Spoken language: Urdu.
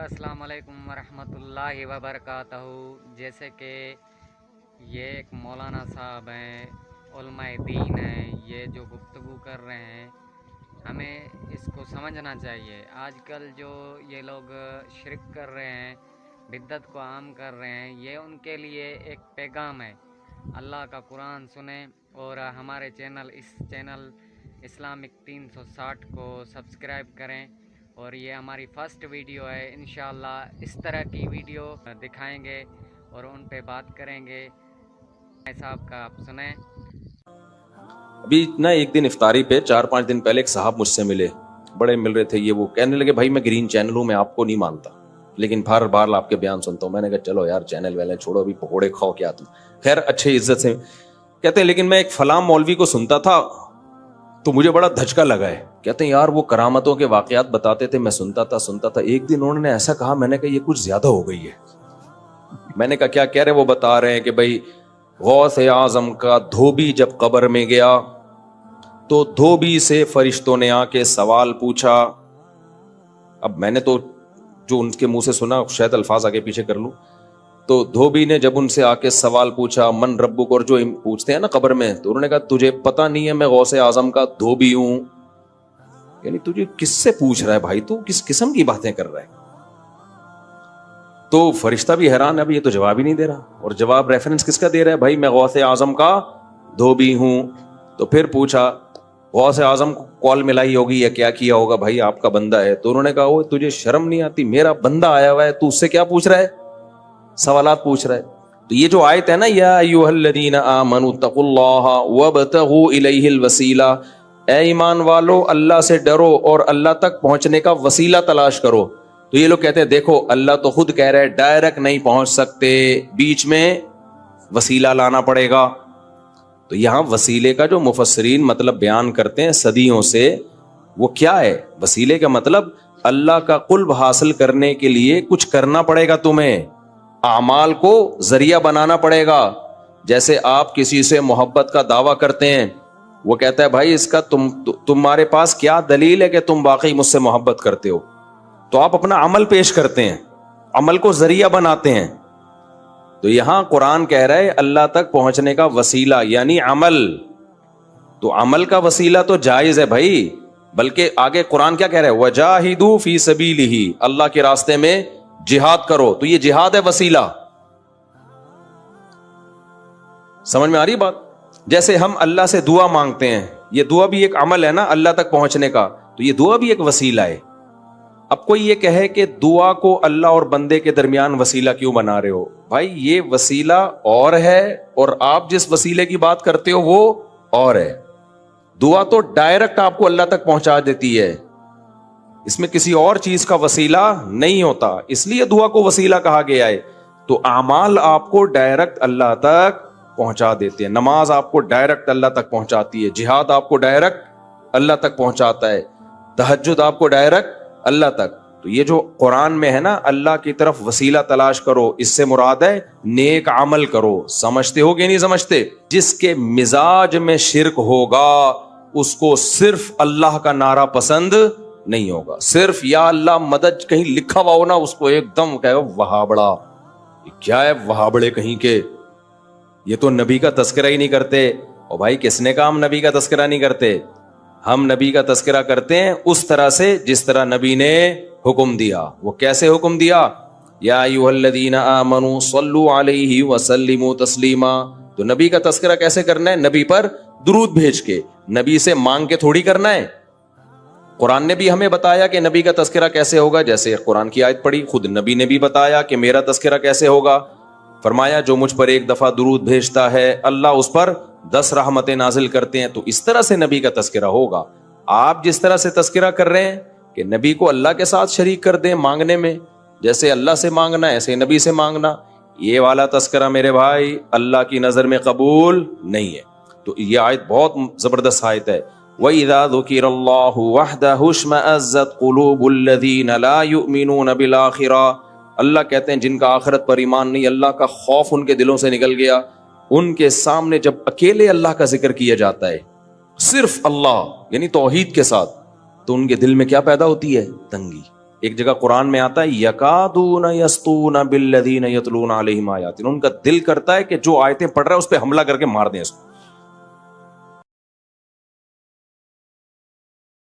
السلام علیکم ورحمۃ اللہ وبرکاتہ۔ جیسے کہ یہ ایک مولانا صاحب ہیں، علماء دین ہیں، یہ جو گفتگو کر رہے ہیں ہمیں اس کو سمجھنا چاہیے۔ آج کل جو یہ لوگ شرک کر رہے ہیں، بدعت کو عام کر رہے ہیں، یہ ان کے لیے ایک پیغام ہے۔ اللہ کا قرآن سنیں اور ہمارے چینل اسلامک 360 کو سبسکرائب کریں، اور یہ ہماری فرسٹ ویڈیو ہے۔ انشاءاللہ اس طرح کی ویڈیو دکھائیں گے اور ان پہ بات کریں گے۔ صاحب کا آپ سنیں۔ ابھی نا ایک دن افطاری پہ 4-5 دن پہلے ایک صاحب مجھ سے ملے، بڑے مل رہے تھے، یہ وہ کہنے لگے بھائی میں گرین چینل ہوں، میں آپ کو نہیں مانتا لیکن بار بار آپ کے بیان سنتا ہوں۔ میں نے کہا چلو یار چینل والے چھوڑو، ابھی پکوڑے کھاؤ کیا تم۔ خیر اچھے عزت سے کہتے ہیں لیکن میں ایک فلاں مولوی کو سنتا تھا تو مجھے بڑا دھچکا لگا ہے۔ کہتے ہیں یار وہ کرامتوں کے واقعات بتاتے تھے، میں سنتا تھا۔ ایک دن انہوں نے ایسا کہا، میں نے کہا یہ کچھ زیادہ ہو گئی ہے۔ میں نے کہا کیا کہہ رہے؟ وہ بتا رہے ہیں کہ بھائی غوث اعظم کا دھوبی جب قبر میں گیا تو دھوبی سے فرشتوں نے آ کے سوال پوچھا۔ اب میں نے تو جو ان کے منہ سے سنا شاید الفاظ آگے پیچھے کر لوں، تو دھوبی نے جب ان سے آ کے سوال پوچھا من ربک، اور جو پوچھتے ہیں نا قبر میں، تو انہوں نے کہا تجھے پتہ نہیں ہے میں غوث اعظم کا دھوبی ہوں؟ یعنی تجھے کس سے پوچھ رہا ہے بھائی، تو کس قسم کی باتیں کر رہا ہے؟ تو فرشتہ بھی حیران ہے، ابھی یہ تو جواب ہی نہیں دے رہا، اور جواب ریفرنس کس کا دے رہا ہے؟ بھائی میں غوث اعظم کا دھوبی ہوں۔ تو پھر پوچھا غوث اعظم کو کال ملائی ہوگی یا کیا کیا ہوگا، بھائی آپ کا بندہ ہے؟ تو انہوں نے کہا وہ تجھے شرم نہیں آتی، میرا بندہ آیا ہوا ہے تو اس سے کیا پوچھ رہا ہے، سوالات پوچھ رہا ہے۔ تو یہ جو آیت ہے نا یا ایھا الذین آمنوا اتقوا اللہ وابتغوا الیہ الوسیلہ، اے ایمان والو اللہ سے ڈرو اور اللہ تک پہنچنے کا وسیلہ تلاش کرو۔ تو یہ لوگ کہتے ہیں دیکھو اللہ تو خود کہہ رہے ڈائریکٹ نہیں پہنچ سکتے، بیچ میں وسیلہ لانا پڑے گا۔ تو یہاں وسیلے کا جو مفسرین مطلب بیان کرتے ہیں صدیوں سے، وہ کیا ہے؟ وسیلے کا مطلب اللہ کا قرب حاصل کرنے کے لیے کچھ کرنا پڑے گا، تمہیں اعمال کو ذریعہ بنانا پڑے گا۔ جیسے آپ کسی سے محبت کا دعویٰ کرتے ہیں، وہ کہتا ہے بھائی اس کا تمہارے پاس کیا دلیل ہے کہ تم واقعی مجھ سے محبت کرتے ہو؟ تو آپ اپنا عمل پیش کرتے ہیں، عمل کو ذریعہ بناتے ہیں۔ تو یہاں قرآن کہہ رہا ہے اللہ تک پہنچنے کا وسیلہ یعنی عمل۔ تو عمل کا وسیلہ تو جائز ہے بھائی، بلکہ آگے قرآن کیا کہہ رہا ہے وَجَاهِدُوا فِي سَبِيلِهِ، اللہ کے راستے میں جہاد کرو۔ تو یہ جہاد ہے وسیلہ، سمجھ میں آ رہی بات؟ جیسے ہم اللہ سے دعا مانگتے ہیں، یہ دعا بھی ایک عمل ہے نا اللہ تک پہنچنے کا، تو یہ دعا بھی ایک وسیلہ ہے۔ اب کوئی یہ کہے کہ دعا کو اللہ اور بندے کے درمیان وسیلہ کیوں بنا رہے ہو؟ بھائی یہ وسیلہ اور ہے اور آپ جس وسیلے کی بات کرتے ہو وہ اور ہے۔ دعا تو ڈائریکٹ آپ کو اللہ تک پہنچا دیتی ہے، اس میں کسی اور چیز کا وسیلہ نہیں ہوتا، اس لیے دعا کو وسیلہ کہا گیا ہے۔ تو اعمال آپ کو ڈائریکٹ اللہ تک پہنچا دیتے ہیں، نماز آپ کو ڈائریکٹ اللہ تک پہنچاتی ہے، جہاد آپ کو ڈائریکٹ اللہ تک پہنچاتا ہے، تہجد آپ کو ڈائریکٹ اللہ تک۔ تو یہ جو قرآن میں ہے نا اللہ کی طرف وسیلہ تلاش کرو، اس سے مراد ہے نیک عمل کرو۔ سمجھتے ہو کہ نہیں سمجھتے؟ جس کے مزاج میں شرک ہوگا اس کو صرف اللہ کا نعرہ پسند نہیں ہوگا، صرف یا اللہ مدد کہیں لکھا ہوا ہو نا اس کو ایک دم کہے وہابڑا، کیا ہے وہابڑے کہیں کے، یہ تو نبی کا تذکرہ ہی نہیں کرتے۔ اور بھائی کس نے کہا ہم نبی کا تذکرہ نہیں کرتے؟ ہم نبی کا تذکرہ کرتے ہیں اس طرح سے جس طرح نبی نے حکم دیا۔ وہ کیسے حکم دیا؟ یا ایھا الذین آمنوا صلوا علیہ وسلموا تسلیما۔ تو نبی کا تذکرہ کیسے کرنا ہے؟ نبی پر درود بھیج کے، نبی سے مانگ کے تھوڑی کرنا ہے۔ قرآن نے بھی ہمیں بتایا کہ نبی کا تذکرہ کیسے ہوگا، جیسے قرآن کی آیت پڑھی، خود نبی نے بھی بتایا کہ میرا تذکرہ کیسے ہوگا۔ فرمایا جو مجھ پر ایک دفعہ درود بھیجتا ہے اللہ اس پر 10 رحمتیں نازل کرتے ہیں۔ تو اس طرح سے نبی کا تذکرہ ہوگا۔ آپ جس طرح سے تذکرہ کر رہے ہیں کہ نبی کو اللہ کے ساتھ شریک کر دیں مانگنے میں، جیسے اللہ سے مانگنا ایسے نبی سے مانگنا، یہ والا تذکرہ میرے بھائی اللہ کی نظر میں قبول نہیں ہے۔ تو یہ آیت بہت زبردست آیت ہے۔ وَإِذَا ذُكِرَ اللَّهُ وَحْدَهُ اشْمَأَزَّتْ قُلُوبُ الَّذِينَ لَا يُؤْمِنُونَ بِالْآخِرَةِ۔ اللہ کہتے ہیں جن کا آخرت پر ایمان نہیں، اللہ کا خوف ان کے دلوں سے نکل گیا، ان کے سامنے جب اکیلے اللہ کا ذکر کیا جاتا ہے، صرف اللہ یعنی توحید کے ساتھ، تو ان کے دل میں کیا پیدا ہوتی ہے؟ تنگی۔ ایک جگہ قرآن میں آتا ہے یکادون یسطون بالذین یتلون علیہم آیاتنا، ان کا دل کرتا ہے کہ جو آیتیں پڑھ رہا ہے اس پہ حملہ کر کے مار دیں اس کو.